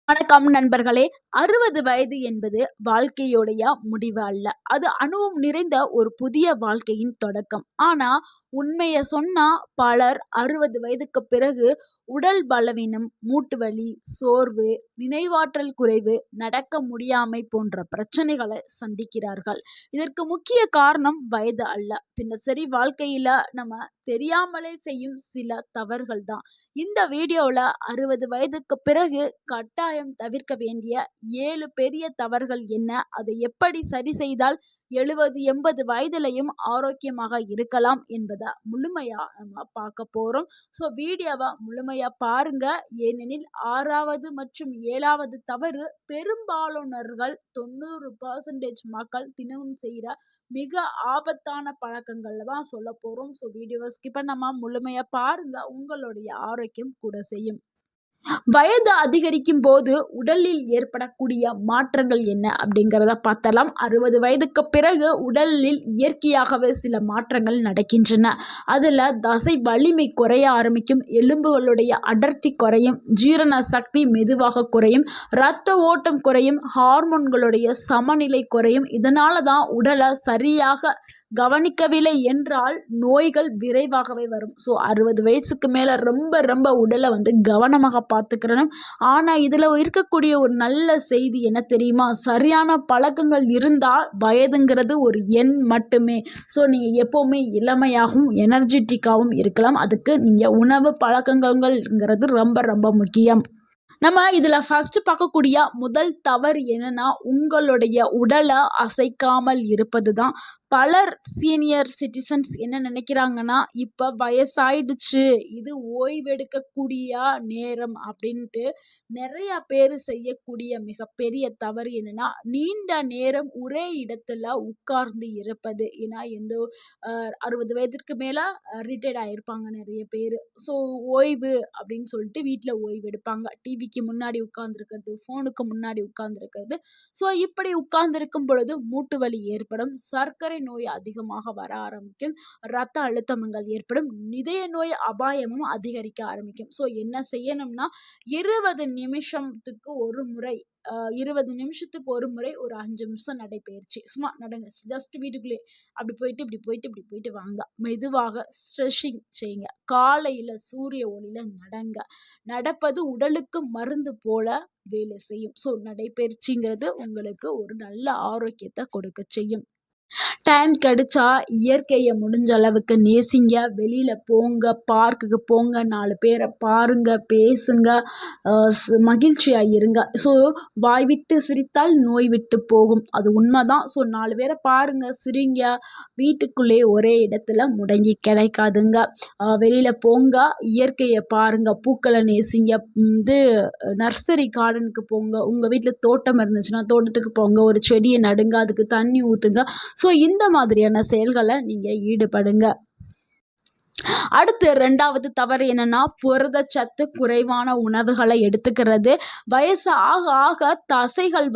வணக்கம் நண்பர்களே. 60 வயது என்பது வாழ்க்கையுடைய முடிவு அல்ல. அது அனுபவம் நிறைந்த ஒரு புதிய வாழ்க்கையின் தொடக்கம். ஆனா உண்மைய சொன்னா பலர் 60 வயதுக்கு பிறகு உடல் பலவீனம், மூட்டு வலி, சோர்வு, நினைவாற்றல் குறைவு, நடக்க முடியாமை போன்ற பிரச்சனைகளை சந்திக்கிறார்கள். இதற்கு முக்கிய காரணம் வயது அல்ல, தினசரி வாழ்க்கையில நம்ம தெரியாமலே செய்யும் சில தவறுகள் தான். இந்த வீடியோல 60 வயதுக்கு பிறகு கட்டாயம் தவிர்க்க வேண்டிய 7 பெரிய தவறுகள் என்ன, அதை எப்படி சரி செய்தால் 70, 80 வயதிலையும் ஆரோக்கியமாக இருக்கலாம் என்பதை முழுமையா நம்ம பார்க்க போறோம். ஸோ வீடியோவை முழுமையா பாருங்க. ஏனெனில் 6வது மற்றும் 7வது தவறு பெரும்பாலானோர்கள் 90% மக்கள் தினமும் செய்கிற மிக ஆபத்தான பழக்கங்கள்ல தான் சொல்ல போறோம். ஸோ வீடியோவை ஸ்கிப் பண்ணாம முழுமையா பாருங்க. உங்களுடைய ஆரோக்கியம் கூட செய்யும். வயது அதிகரிக்கும் போது உடலில் ஏற்படக்கூடிய மாற்றங்கள் என்ன அப்படிங்கிறத பார்த்தலாம். 60 வயதுக்கு பிறகு உடலில் இயற்கையாகவே சில மாற்றங்கள் நடக்கின்றன. அதில் தசை வலிமை குறைய ஆரம்பிக்கும், எலும்புகளுடைய அடர்த்தி குறையும், ஜீரண சக்தி மெதுவாக குறையும், இரத்த ஓட்டம் குறையும், ஹார்மோன்களுடைய சமநிலை குறையும். இதனால தான் உடலை சரியாக கவனிக்கவில்லை என்றால் நோய்கள் விரைவாகவே வரும். ஸோ 60 வயசுக்கு மேலே ரொம்ப ரொம்ப உடலை கவனமாக பார்த்துக்கிறணும். ஆனால் இதில் இருக்கக்கூடிய ஒரு நல்ல செய்தி என்ன தெரியுமா? சரியான பழக்கங்கள் இருந்தால் வயதுங்கிறது ஒரு எண் மட்டுமே. ஸோ நீங்கள் எப்போவுமே இளமையாகவும் எனர்ஜெட்டிக்காகவும் இருக்கலாம். அதுக்கு நீங்கள் உணவு பழக்கங்கள்ங்கிறது ரொம்ப ரொம்ப முக்கியம். நம்ம இதில் ஃபஸ்ட்டு பார்க்கக்கூடிய முதல் தவறு என்னன்னா, உங்களுடைய உடலை அசைக்காமல் இருப்பது தான். பலர் சீனியர் சிட்டிசன்ஸ் என்ன நினைக்கிறாங்கன்னா, இப்போ வயசாயிடுச்சு, இது ஓய்வெடுக்கக்கூடிய நேரம் அப்படின்ட்டு நிறைய பேர் செய்யக்கூடிய மிகப்பெரிய தவறு என்னன்னா, நீண்ட நேரம் ஒரே இடத்துல உட்கார்ந்து இருப்பது. ஏன்னா 60 வயதிற்கு மேலே ரிட்டையர்ட் ஆகியிருப்பாங்க நிறைய பேர். ஸோ ஓய்வு அப்படின்னு சொல்லிட்டு வீட்டில் ஓய்வு எடுப்பாங்க. டிவிக்கு முன்னாடி உட்கார்ந்துருக்கிறது, ஃபோனுக்கு முன்னாடி உட்கார்ந்துருக்கிறது. ஸோ இப்படி உட்கார்ந்துருக்கும் பொழுது மூட்டு வலி ஏற்படும், சர்க்கரை நோய் அதிகமாக வர ஆரம்பிக்கும், இரத்த அழுத்தங்கள் ஏற்படும், இதய நோய் அபாயமும் அதிகரிக்க ஆரம்பிக்கும். ஸோ என்ன செய்யணும்னா 20 நிமிஷத்துக்கு ஒரு முறை 20 நிமிஷத்துக்கு ஒரு முறை ஒரு 5 நிமிஷம் நடைபயிற்சி சும்மா நடங்க. ஜஸ்ட் வீட்டுக்குள்ளே அப்படி போயிட்டு இப்படி போயிட்டு இப்படி போயிட்டு வாங்க. மெதுவாக ஸ்ட்ரெச்சிங் செய்யுங்க. காலையில் சூரிய ஒளியில் நடங்க. நடப்பது உடலுக்கு மருந்து போல வேலை செய்யும். ஸோ நடைபயிற்சிங்கிறது உங்களுக்கு ஒரு நல்ல ஆரோக்கியத்தை கொடுக்க செய்யும். டைம் கிடைச்சா இயற்கையை முடிஞ்ச அளவுக்கு நேசிங்க. வெளியில் போங்க, பார்க்குக்கு போங்க, 4 பேரை பாருங்க, பேசுங்க, மகிழ்ச்சியாக இருங்க. ஸோ வாய் விட்டு சிரித்தால் நோய் விட்டு போகும், அது உண்மைதான். ஸோ 4 பேரை பாருங்க, சிரிங்க. வீட்டுக்குள்ளே ஒரே இடத்துல முடங்கி கிடைக்காதுங்க. வெளியில் போங்க, இயற்கையை பாருங்க, பூக்களை நேசிங்க. நர்சரி கார்டனுக்கு போங்க, உங்கள் வீட்டில் தோட்டம் இருந்துச்சுன்னா தோட்டத்துக்கு போங்க, ஒரு செடியை நடுங்க, அதுக்கு தண்ணி ஊற்றுங்க. ஸோ இந்த மாதிரியான செயல்களை நீங்கள் ஈடுபடுங்க. அடுத்து 2வது தவறு என்னன்னா, புரதச்சத்து குறைவான உணவுகளை எடுத்துக்கிறது. வயசு ஆக ஆக தசைகள்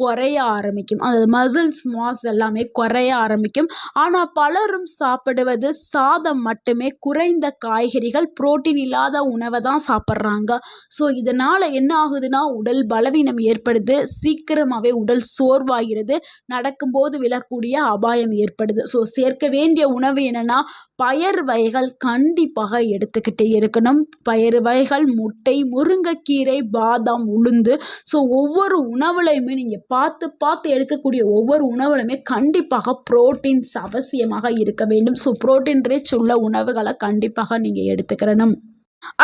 குறைய ஆரம்பிக்கும், அந்த மசில்ஸ் மாஸ் எல்லாமே குறைய ஆரம்பிக்கும். ஆனால் பலரும் சாப்பிடுவது சாதம் மட்டுமே, குறைந்த காய்கறிகள், புரோட்டீன் இல்லாத உணவை தான் சாப்பிட்றாங்க. ஸோ இதனால் என்ன ஆகுதுன்னா, உடல் பலவீனம் ஏற்படுது, சீக்கிரமாகவே உடல் சோர்வாகிறது, நடக்கும்போது விழக்கூடிய அபாயம் ஏற்படுது. ஸோ சேர்க்க வேண்டிய உணவு என்னன்னா, பயறு வகைகள் கண்டிப்பாக எடுத்துக்கிட்டே இருக்கணும். பயறு வகைகள், முட்டை, முருங்கைக்கீரை, பாதாம், உளுந்து. ஸோ ஒவ்வொரு உணவுலையுமே நீங்கள் பார்த்து பார்த்து எடுக்கக்கூடிய ஒவ்வொரு உணவுலையுமே கண்டிப்பாக புரோட்டீன்ஸ் அவசியமாக இருக்க வேண்டும். ஸோ புரோட்டீன் ரிச் உள்ள உணவுகளை கண்டிப்பாக நீங்கள் எடுத்துக்கிறணும்.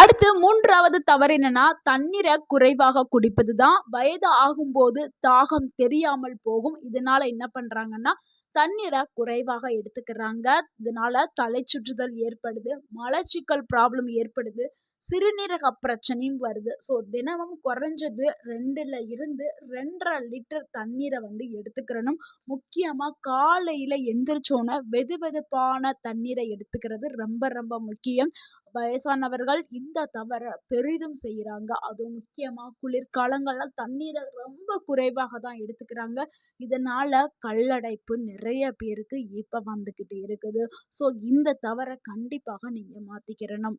அடுத்து 3வது தவறு என்னன்னா, தண்ணீரை குறைவாக குடிப்பது தான். வயது ஆகும்போது தாகம் தெரியாமல் போகும். இதனால என்ன பண்றாங்கன்னா, தண்ணீரை குறைவாக எடுத்துக்கிறாங்க. இதனால தலை சுற்றுதல் ஏற்படுது, மலச்சிக்கல் ப்ராப்ளம் ஏற்படுது, சிறுநீரக பிரச்சனையும் வருது. ஸோ தினமும் குறைஞ்சது 2ல் இருந்து 2.5 லிட்டர் தண்ணீரை எடுத்துக்கிறணும். முக்கியமாக காலையில் எந்திரிச்சோன்னே வெது வெதுப்பான தண்ணீரை எடுத்துக்கிறது ரொம்ப ரொம்ப முக்கியம். வயசானவர்கள் இந்த தவறை பெரிதும் செய்கிறாங்க. அதுவும் முக்கியமாக குளிர்காலங்களில் தண்ணீரை ரொம்ப குறைவாக தான் எடுத்துக்கிறாங்க. இதனால் கல்லடைப்பு நிறைய பேருக்கு இப்போ வந்துக்கிட்டு இருக்குது. ஸோ இந்த தவறை கண்டிப்பாக நீங்கள் மாற்றிக்கிறணும்.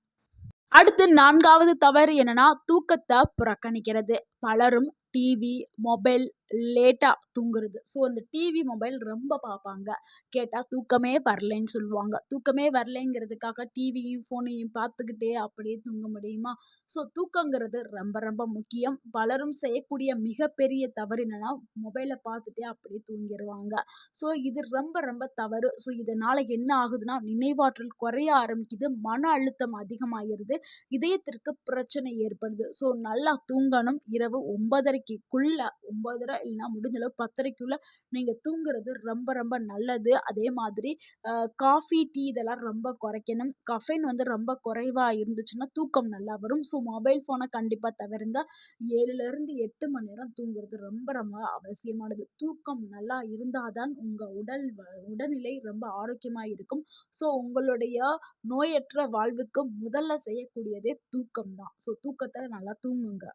அடுத்து 4வது தவறு என்னன்னா, தூக்கத்த புறக்கணிக்கிறது. பலரும் டிவி, மொபைல் லேட்டா தூங்குறது. ஸோ, அந்த டிவி, மொபைல் ரொம்ப பார்ப்பாங்க. கேட்டா தூக்கமே வரலைன்னு சொல்லுவாங்க. தூக்கமே வரலைங்கிறதுக்காக டிவியும், ஃபோனையும் பார்த்துக்கிட்டே அப்படியே தூங்க முடியுமா? ஸோ, தூக்கங்கிறது ரொம்ப ரொம்ப முக்கியம். பலரும் செய்யக்கூடிய மிகப்பெரிய தவறு என்னன்னா, மொபைல பார்த்துட்டே அப்படியே தூங்கிருவாங்க. ஸோ, இது ரொம்ப ரொம்ப தவறு. ஸோ, இதனால என்ன ஆகுதுன்னா, நினைவாற்றல் குறைய ஆரம்பிக்குது. மன அழுத்தம் அதிகமாயிருது. இதயத்திற்கு பிரச்சனை ஏற்படுது. ஸோ, நல்லா தூங்கணும். இரவு 9:30க்குள்ள 9:30 இல்லைன்னா முடிஞ்ச அளவு 10:30க்குள்ள நீங்க தூங்குறது ரொம்ப ரொம்ப நல்லது. அதே மாதிரி காஃபி, டீ இதெல்லாம் ரொம்ப குறைக்கணும். கஃபைன் வந்து ரொம்ப குறைவா இருந்துச்சுன்னா தூக்கம் நல்லா வரும். ஸோ, மொபைல் ஃபோன கண்டிப்பா தவிருங்க. 7லிருந்து 8 மணி நேரம் தூங்குறது ரொம்ப ரொம்ப அவசியமானது. தூக்கம் நல்லா இருந்தா தான் உங்க உடல்நிலை ரொம்ப ஆரோக்கியமா இருக்கும். ஸோ, உங்களுடைய நோயற்ற வாழ்வுக்கு முதல்ல செய்யக்கூடியதே தூக்கம் தான். ஸோ, தூக்கத்த நல்லா தூங்குங்க.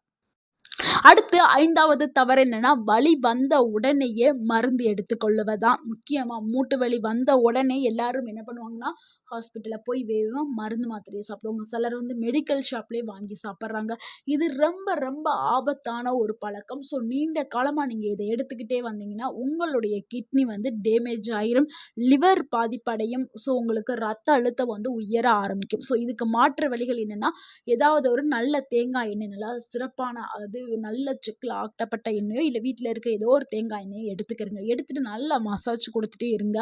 அடுத்து 5வது தவறு என்னன்னா, வலி வந்த உடனேயே மருந்து எடுத்துக்கொள்ளுவதுதான். முக்கியமா மூட்டு வலி வந்த உடனே எல்லாரும் என்ன பண்ணுவாங்கன்னா, ஹாஸ்பிட்டல்ல போய் வேகமா மருந்து மாத்திரைய சாப்பிடுவாங்க. சிலர் வந்து மெடிக்கல் ஷாப்லயே வாங்கி சாப்பிடுறாங்க. இது ரொம்ப ரொம்ப ஆபத்தான ஒரு பழக்கம். ஸோ, நீண்ட காலமா நீங்க இத எடுத்துக்கிட்டே வந்தீங்கன்னா, உங்களுடைய கிட்னி வந்து டேமேஜ் ஆயிரும். லிவர் பாதிப்படையும். ஸோ, உங்களுக்கு ரத்த அழுத்தம் வந்து உயர ஆரம்பிக்கும். ஸோ, இதுக்கு மாற்று வழிகள் என்னன்னா, ஏதாவது ஒரு நல்ல தேங்காய் எண்ணெய் நல்லா சிறப்பான அது நல்ல செக்குல ஆட்டப்பட்ட எண்ணெயோ, இல்ல வீட்ல இருக்க ஏதோ ஒரு தேங்காய் எண்ணெய எடுத்துக்கிறங்க. எடுத்துட்டு நல்லா மசாஜ் குடுத்துட்டே இருங்க.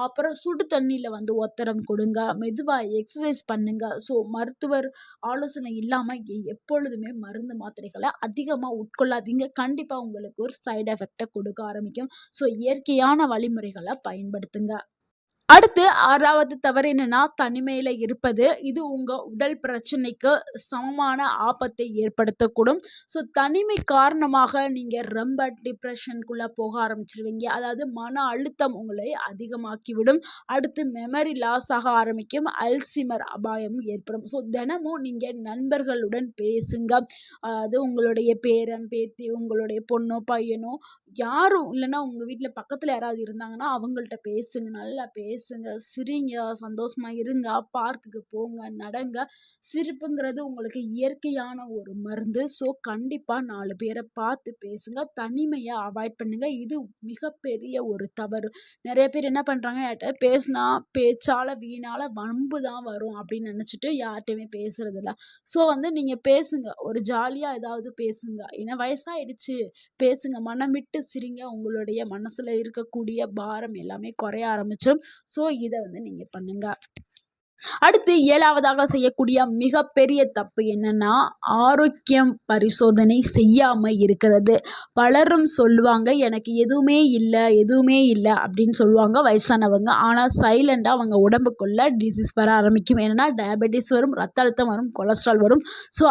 அப்புறம் சுடு தண்ணீல வந்து ஒத்தடம் கொடுங்க. மெதுவா எக்ஸர்சைஸ் பண்ணுங்க. ஸோ, மருத்துவர் ஆலோசனை இல்லாம எப்பொழுதுமே மருந்து மாத்திரைகள அதிகமா உட்கொள்ளாதீங்க. கண்டிப்பா உங்களுக்கு ஒரு சைட் எஃபெக்ட்ட கொடுக்க ஆரம்பிக்கும். ஸோ, இயற்கையான வழிமுறைகள பயன்படுத்துங்க. அடுத்து 6வது தவறு என்னன்னா, தனிமையில இருப்பது. இது உங்க உடல் பிரச்சனைக்கு சமமான ஆபத்தை ஏற்படுத்தக்கூடும். ஸோ, தனிமை காரணமாக நீங்க ரொம்ப டிப்ரஷனுக்குள்ள போக ஆரம்பிச்சுருவீங்க. அதாவது மன அழுத்தம் உங்களை அதிகமாக்கிவிடும். அடுத்து மெமரி லாஸ் ஆக ஆரம்பிக்கும். அல்சைமர் அபாயம் ஏற்படும். ஸோ, தினமும் நீங்க நண்பர்களுடன் பேசுங்க. அது உங்களுடைய பேரன், பேத்தி, உங்களுடைய பொண்ணோ, பையனோ யாரும் இல்லன்னா உங்க வீட்ல பக்கத்துல யாராவது இருந்தாங்கன்னா, அவங்கள்ட்ட பேசுங்க. நல்லா பேசுங்க, சிரிங்க, சந்தோஷமா இருங்க, பார்க்குக்கு போங்க, நடங்க. சிரிப்புங்கிறது உங்களுக்கு இயற்கையான ஒரு மருந்து. ஸோ, கண்டிப்பா 4 பேர பார்த்து பேசுங்க. தனிமைய அவாய்ட் பண்ணுங்க. இது மிகப்பெரிய ஒரு தவறு. நெறைய பேர் என்ன பண்றாங்க, யார்ட்டயாவது பேசுனா பேச்சால வீணால வம்பு தான் வரும் அப்படின்னு நெனச்சுட்டு யார்ட்டயுமே பேசுறதில்ல. ஸோ, வந்து நீங்க பேசுங்க. ஒரு ஜாலியா ஏதாவது பேசுங்க. ஏன்னா வயசாயிடுச்சு, பேசுங்க. மனம் விட்டு சிரிங்க. உங்களுடைய மனசுல இருக்கக்கூடிய பாரம் எல்லாமே குறைய ஆரம்பிச்சிரும். ஸோ, இத வந்து நீங்க பண்ணுங்க. அடுத்து 7வதாக செய்யக்கூடிய மிகப்பெரிய தப்பு என்னன்னா, ஆரோக்கியம் பரிசோதனை செய்யாம இருக்கிறது. பலரும் சொல்லுவாங்க, "எனக்கு எதுவுமே இல்ல" அப்படின்னு சொல்லுவாங்க வயசானவங்க. ஆனா சைலண்டா அவங்க உடம்புக்குள்ள டிசீஸ் வர ஆரம்பிக்கும். என்னன்னா, டயபெட்டிஸ் வரும், ரத்த அழுத்தம் வரும், கொலஸ்ட்ரால் வரும். ஸோ,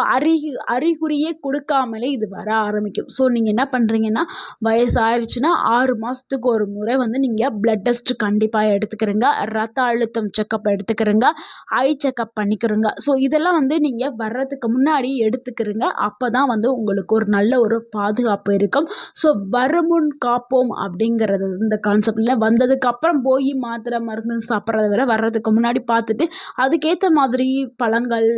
அறிகுறியே குடுக்காமலே இது வர ஆரம்பிக்கும். ஸோ, நீங்க என்ன பண்றீங்கன்னா, வயசு ஆயிருச்சுன்னா 6 மாசத்துக்கு ஒரு முறை வந்து நீங்க பிளட் டெஸ்ட் கண்டிப்பா எடுத்துக்கிறங்க. ரத்த அழுத்தம் செக்கப் எடுத்துக்கிறங்க. ஐ செக்கப் பண்ணிக்கிறோங்க. ஸோ, இதெல்லாம் வந்து நீங்க வர்றதுக்கு முன்னாடி எடுத்துக்கிறங்க. அப்பதான் வந்து உங்களுக்கு ஒரு நல்ல ஒரு பாதுகாப்பு இருக்கும். ஸோ, வருமுன் காப்போம் அப்படிங்கிறது இந்த கான்செப்ட்ல வந்ததுக்கு அப்புறம் போய் மாத்திரை, மருந்து சாப்பிட்றத விட வர்றதுக்கு முன்னாடி பார்த்துட்டு, அதுக்கேத்த மாதிரி பழங்கள்,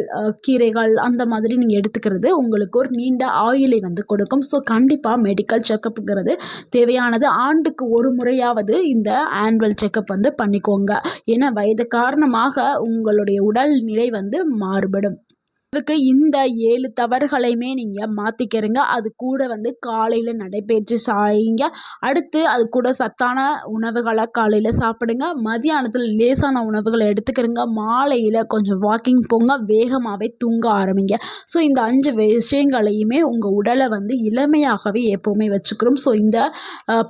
கீரைகள் அந்த மாதிரி நீங்க எடுத்துக்கிறது உங்களுக்கு ஒரு நீண்ட ஆயுளை வந்து கொடுக்கும். ஸோ, கண்டிப்பா மெடிக்கல் செக்கப்ங்கிறது தேவையானது. ஆண்டுக்கு ஒரு முறையாவது இந்த ஆனுவல் செக்கப் வந்து பண்ணிக்கோங்க. ஏன்னா வயது காரணமாக உங்களுடைய உடல் நிலை வந்து மாறுபடும். இந்த 7 தவறுகளையுமே நீங்க மாத்திக்கிறங்க. அது கூட வந்து காலையில நடைப்பயிற்சி செய்யுங்க. அடுத்து அது கூட சத்தான உணவுகள காலையில சாப்பிடுங்க. மதியானத்துல லேசான உணவுகள எடுத்துக்கிறங்க. மாலையில கொஞ்சம் வாக்கிங் போங்க. வேகமாவே தூங்க ஆரம்பிங்க. ஸோ, இந்த 5 விஷயங்களையுமே உங்க உடல வந்து இளமையாகவே எப்பவுமே வச்சுக்கிறோம். ஸோ, இந்த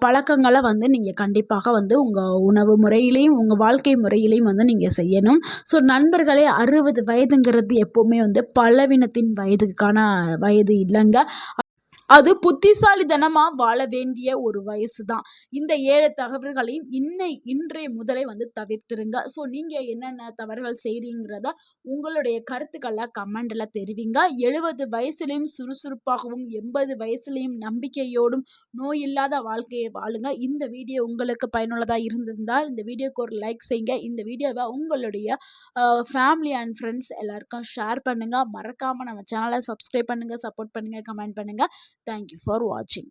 பழக்கங்கள வந்து நீங்க கண்டிப்பாக வந்து உங்க உணவு முறையிலயும், உங்க வாழ்க்கை முறையிலயும் வந்து நீங்க செய்யணும். ஸோ, நண்பர்களே 60 வயதுங்கிறது எப்பவுமே வந்து பலவீனத்தின் வயதுக்கான வயது இல்லங்க. அது புத்திசாலித்தனமா வாழ வேண்டிய ஒரு வயசு தான். இந்த 7 தவறுகளையும் இன்றைய முதலே தவிர்த்துருங்க. ஸோ நீங்க என்னென்ன தவறுகள் செய்றீங்கிறத உங்களுடைய கருத்துக்கள கமெண்ட்ல தெரிவிங்க. 70 வயசுலயும் சுறுசுறுப்பாகவும், 80 வயசுலயும் நம்பிக்கையோடும், நோய் இல்லாத வாழ்க்கையை வாழுங்க. இந்த வீடியோ உங்களுக்கு பயனுள்ளதா இருந்திருந்தால், இந்த வீடியோக்கு ஒரு லைக் செய்யுங்க. இந்த வீடியோவ உங்களுடைய ஃபேமிலி அண்ட் ஃப்ரெண்ட்ஸ் எல்லாருக்கும் ஷேர் பண்ணுங்க. மறக்காம நம்ம சேனலை சப்ஸ்கிரைப் பண்ணுங்க, சப்போர்ட் பண்ணுங்க, கமெண்ட் பண்ணுங்க. Thank you for watching.